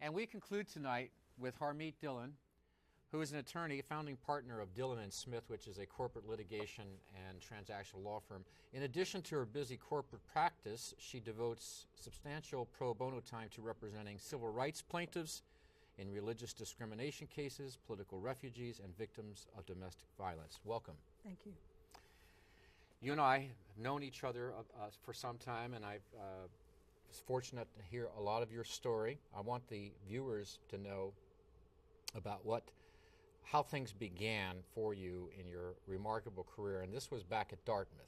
And we conclude tonight with Harmeet Dhillon, who is an attorney, a founding partner of Dhillon and Smith, which is a corporate litigation and transactional law firm. In addition to her busy corporate practice, she devotes substantial pro bono time to representing civil rights plaintiffs in religious discrimination cases, political refugees, and victims of domestic violence. Welcome. Thank you. You and I have known each other for some time, and I was fortunate to hear a lot of your story. I want the viewers to know about how things began for you in your remarkable career, and this was back at Dartmouth.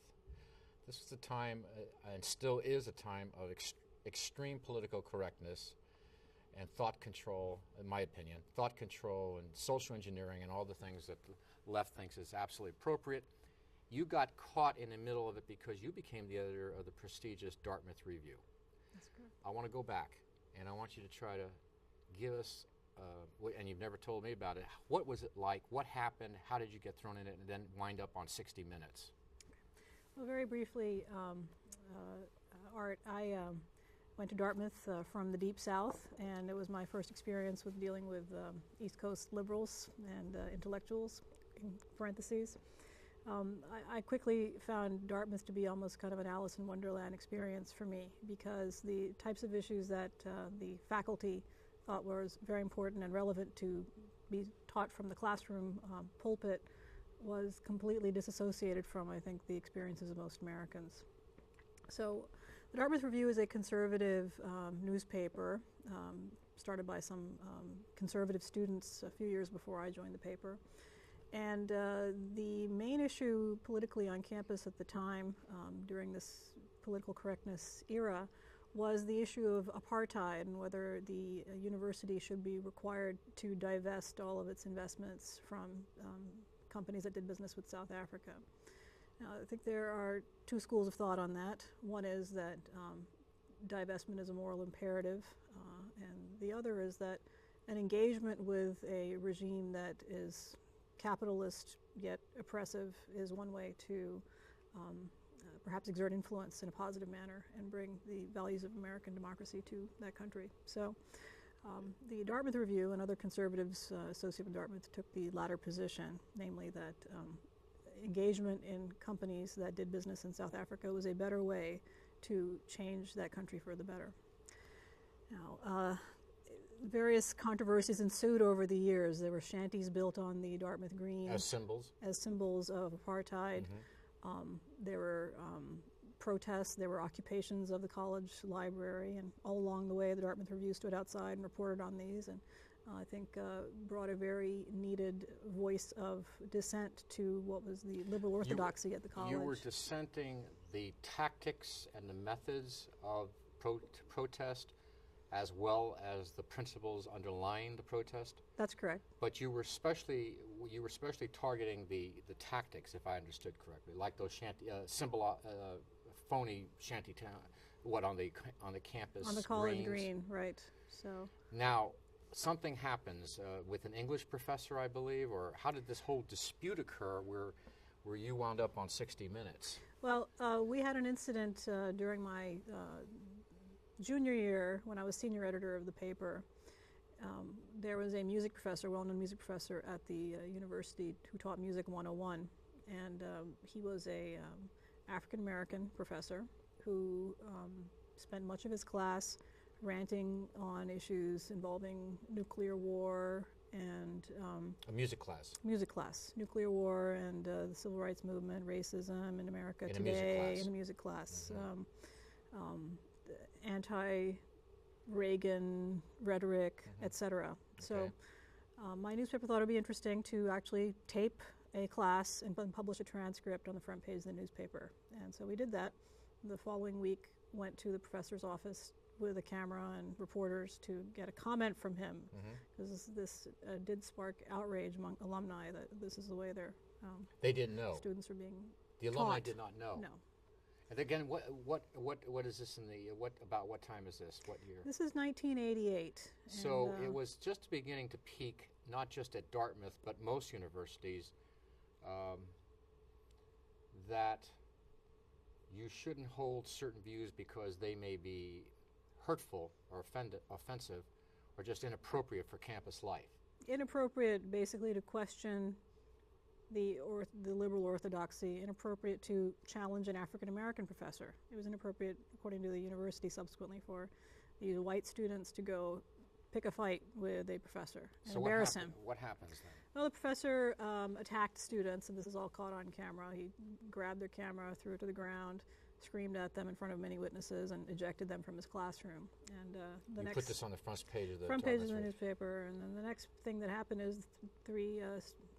This was a time, and still is a time, of extreme political correctness and thought control, in my opinion, thought control and social engineering and all the things that the left thinks is absolutely appropriate. You got caught in the middle of it because you became the editor of the prestigious Dartmouth Review. That's correct. I want to go back, and I want you to try to give us, and you've never told me about it, what was it like, what happened, how did you get thrown in it, and then wind up on 60 Minutes? Well, very briefly, Art, I went to Dartmouth from the Deep South, and it was my first experience with dealing with East Coast liberals and intellectuals, in parentheses. I quickly found Dartmouth to be almost kind of an Alice in Wonderland experience for me, because the types of issues that the faculty thought was very important and relevant to be taught from the classroom pulpit was completely disassociated from, I think, the experiences of most Americans. So the Dartmouth Review is a conservative newspaper started by some conservative students a few years before I joined the paper. And the main issue politically on campus at the time, during this political correctness era, was the issue of apartheid and whether the university should be required to divest all of its investments from companies that did business with South Africa. Now, I think there are two schools of thought on that. One is that divestment is a moral imperative, and the other is that an engagement with a regime that is capitalist yet oppressive is one way to perhaps exert influence in a positive manner and bring the values of American democracy to that country. So the Dartmouth Review and other conservatives associated with Dartmouth took the latter position, namely that engagement in companies that did business in South Africa was a better way to change that country for the better. Now, various controversies ensued over the years. There were shanties built on the Dartmouth Green as symbols of apartheid. Mm-hmm. There were protests. There were occupations of the college library, and all along the way, the Dartmouth Review stood outside and reported on these, and I think brought a very needed voice of dissent to what was the liberal orthodoxy at the college. You were dissenting the tactics and the methods of protest, as well as the principles underlying the protest? That's correct. But you were especially targeting the tactics, if I understood correctly, like those phony shanty town, on the campus, on the college green, right? So now something happens with an English professor, I believe, or how did this whole dispute occur where you wound up on 60 Minutes? Well, we had an incident during my junior year, when I was senior editor of the paper. There was a music professor, well-known music professor at the university, who taught Music 101, and he was a African-American professor who spent much of his class ranting on issues involving nuclear war and a music class. Nuclear war and the civil rights movement, racism in America today, in a music class. Mm-hmm. Anti-Reagan rhetoric, mm-hmm. etc. Okay. So my newspaper thought it would be interesting to actually tape a class and publish a transcript on the front page of the newspaper. And so we did that. The following week, went to the professor's office with a camera and reporters to get a comment from him, because this did spark outrage among alumni that this is the way they didn't know. Students are being The alumni taught. did not know. No. And again, what is this about what time is this? What year? This is 1988. So it was just beginning to peak, not just at Dartmouth, but most universities, that you shouldn't hold certain views because they may be hurtful or offensive, or just inappropriate for campus life? Inappropriate, basically, to question the liberal orthodoxy, inappropriate to challenge an African-American professor. It was inappropriate, according to the university subsequently, for these white students to go pick a fight with a professor and embarrass him. What happens then? Well, the professor attacked students, and this is all caught on camera. He grabbed their camera, threw it to the ground, screamed at them in front of many witnesses, and ejected them from his classroom. And you put this on the front page of the front page of the newspaper. And then the next thing that happened is three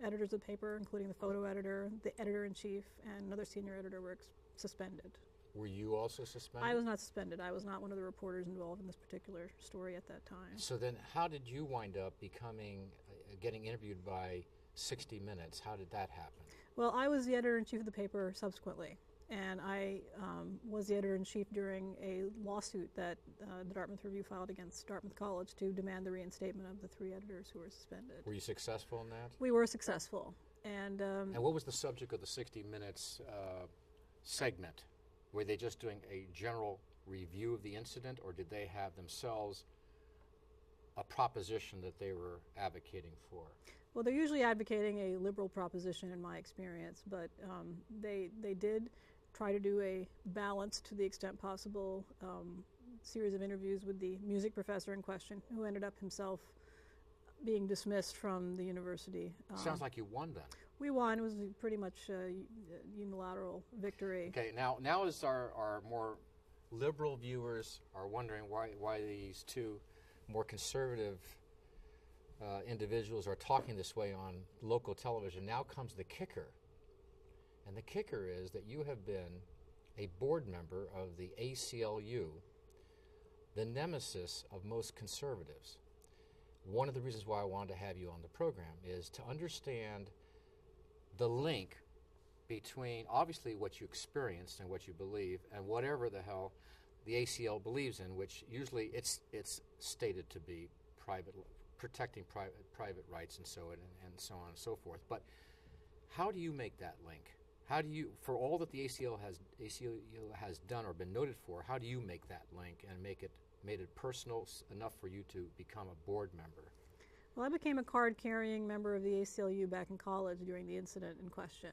editors of the paper, including the photo editor, the editor-in-chief, and another senior editor, were suspended. Were you also suspended? I was not suspended. I was not one of the reporters involved in this particular story at that time. So then how did you wind up getting interviewed by 60 Minutes? How did that happen? Well, I was the editor-in-chief of the paper subsequently, and I was the editor-in-chief during a lawsuit that the Dartmouth Review filed against Dartmouth College to demand the reinstatement of the three editors who were suspended. Were you successful in that? We were successful. And what was the subject of the 60 Minutes segment? Were they just doing a general review of the incident, or did they have themselves a proposition that they were advocating for? Well, they're usually advocating a liberal proposition in my experience, but they did try to do a balance, to the extent possible, series of interviews with the music professor in question, who ended up himself being dismissed from the university. Sounds like you won then. We won. It was pretty much a unilateral victory. Okay, now as our more liberal viewers are wondering why these two more conservative individuals are talking this way on local television, now comes the kicker. And the kicker is that you have been a board member of the ACLU, the nemesis of most conservatives. One of the reasons why I wanted to have you on the program is to understand the link between obviously what you experienced and what you believe and whatever the hell the ACL believes in, which usually it's stated to be protecting private rights and so on and so forth. But how do you make that link? How do you, for all that the ACLU has done or been noted for, how do you make that link and made it personal enough for you to become a board member? Well, I became a card-carrying member of the ACLU back in college during the incident in question.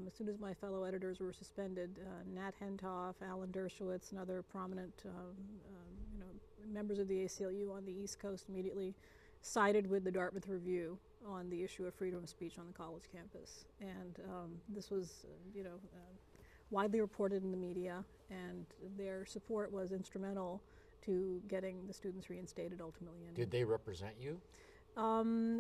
As soon as my fellow editors were suspended, Nat Hentoff, Alan Dershowitz, and other prominent members of the ACLU on the East Coast immediately sided with the Dartmouth Review on the issue of freedom of speech on the college campus. And this was, widely reported in the media, and their support was instrumental to getting the students reinstated ultimately. Did they represent you?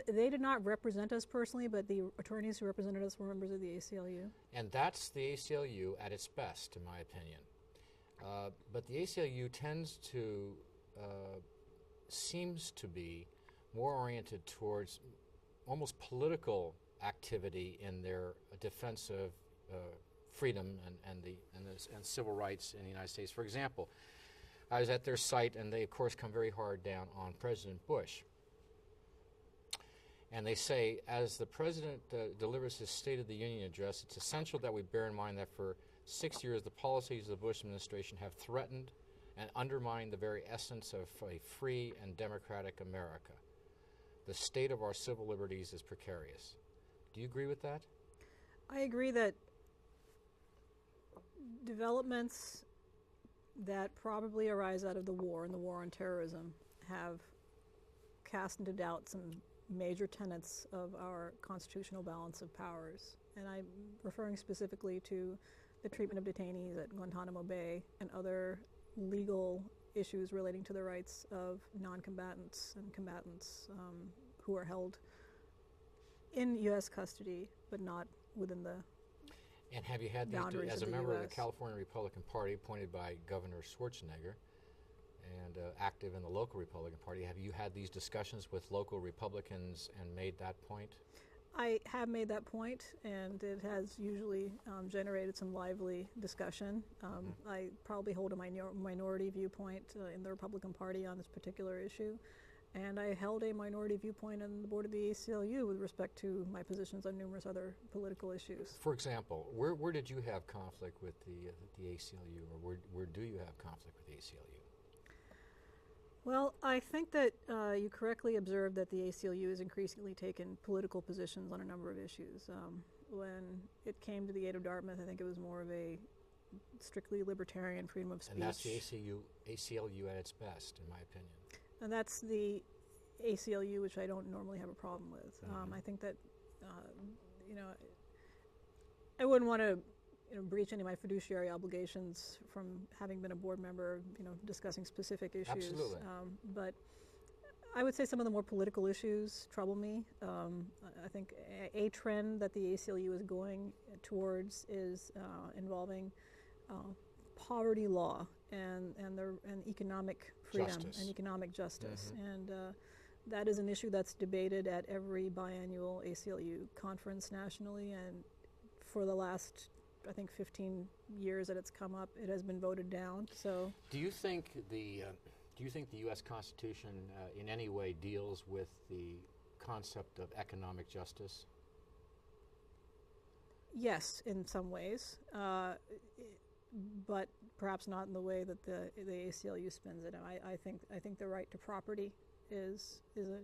They did not represent us personally, but the attorneys who represented us were members of the ACLU. And that's the ACLU at its best, in my opinion. But the ACLU seems to be more oriented towards almost political activity in their defense of freedom and civil rights in the United States. For example, I was at their site, and they, of course, come very hard down on President Bush. And they say, as the president delivers his State of the Union address, it's essential that we bear in mind that for 6 years the policies of the Bush administration have threatened and undermined the very essence of a free and democratic America. The state of our civil liberties is precarious. Do you agree with that? I agree that developments that probably arise out of the war and the war on terrorism have cast into doubt some major tenets of our constitutional balance of powers. And I'm referring specifically to the treatment of detainees at Guantanamo Bay and other legal issues relating to the rights of non-combatants and combatants who are held in U.S. custody, but not within the And have you had boundaries as of a the member US. of the California Republican Party appointed by Governor Schwarzenegger and active in the local Republican Party, have you had these discussions with local Republicans and made that point? I have made that point, and it has usually generated some lively discussion. I probably hold a minority viewpoint in the Republican Party on this particular issue, and I held a minority viewpoint on the board of the ACLU with respect to my positions on numerous other political issues. For example, where did you have conflict with the ACLU, or where do you have conflict with the ACLU? Well, I think that you correctly observed that the ACLU has increasingly taken political positions on a number of issues. When it came to the aid of Dartmouth, I think it was more of a strictly libertarian freedom of speech. And that's the ACLU at its best, in my opinion. And that's the ACLU, which I don't normally have a problem with. I think that, you know, I wouldn't want to breach any of my fiduciary obligations from having been a board member, discussing specific issues. Absolutely. But I would say some of the more political issues trouble me. I think a trend that the ACLU is going towards is involving poverty law and economic freedom and economic justice. And that is an issue that's debated at every biannual ACLU conference nationally, and for the last, I think, 15 years that it's come up, it has been voted down. So, do you think the U.S. Constitution in any way deals with the concept of economic justice? Yes, in some ways, but perhaps not in the way that the ACLU spends it. I think the right to property is a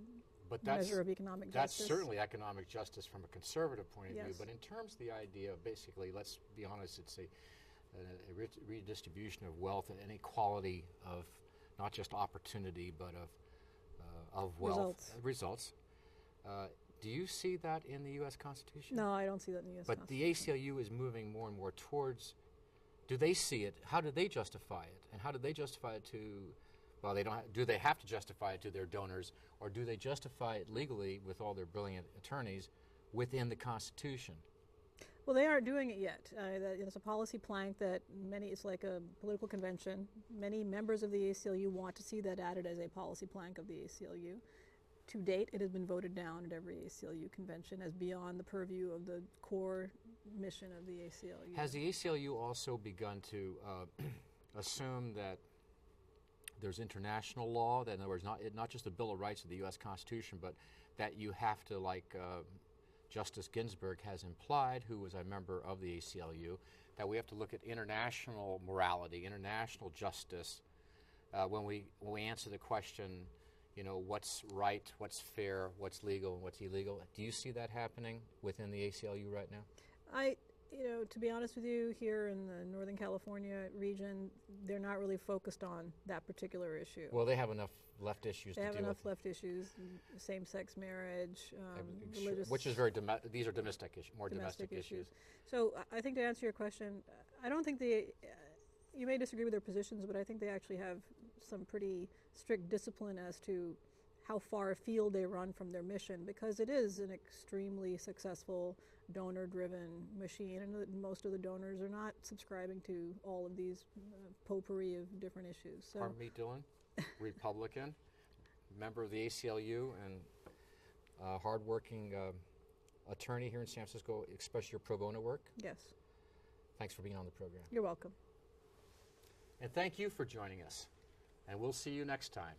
measure of economic justice. That's certainly economic justice from a conservative point of view. Yes. But in terms of the idea of basically, let's be honest, it's a redistribution of wealth and equality of not just opportunity, but of wealth. Results. Do you see that in the U.S. Constitution? No, I don't see that in the U.S. But the ACLU is moving more and more towards. Do they see it? How do they justify it? And how do they justify it to? Well, they don't. Do they have to justify it to their donors, or do they justify it legally with all their brilliant attorneys within the Constitution? Well, they aren't doing it yet. It's a policy plank that it's like a political convention. Many members of the ACLU want to see that added as a policy plank of the ACLU. To date, it has been voted down at every ACLU convention as beyond the purview of the core mission of the ACLU. Has the ACLU also begun to assume that there's international law, that in other words, not just the Bill of Rights of the U.S. Constitution, but that you have to, like Justice Ginsburg has implied, who was a member of the ACLU, that we have to look at international morality, international justice, when we answer the question, what's right, what's fair, what's legal, and what's illegal. Do you see that happening within the ACLU right now? To be honest with you, here in the Northern California region, they're not really focused on that particular issue. Well, they have enough left issues to deal with. They have enough left issues, same-sex marriage, religious... Which is these are domestic issues, more domestic issues. So I think to answer your question, I don't think you may disagree with their positions, but I think they actually have some pretty strict discipline as to how far afield they run from their mission, because it is an extremely successful donor-driven machine, and most of the donors are not subscribing to all of these potpourri of different issues. So, Harmeet Dhillon, Republican, member of the ACLU, and hardworking attorney here in San Francisco, especially your pro bono work. Yes. Thanks for being on the program. You're welcome. And thank you for joining us. And we'll see you next time.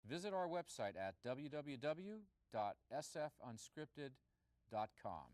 Visit our website at www.sfunscripted.com.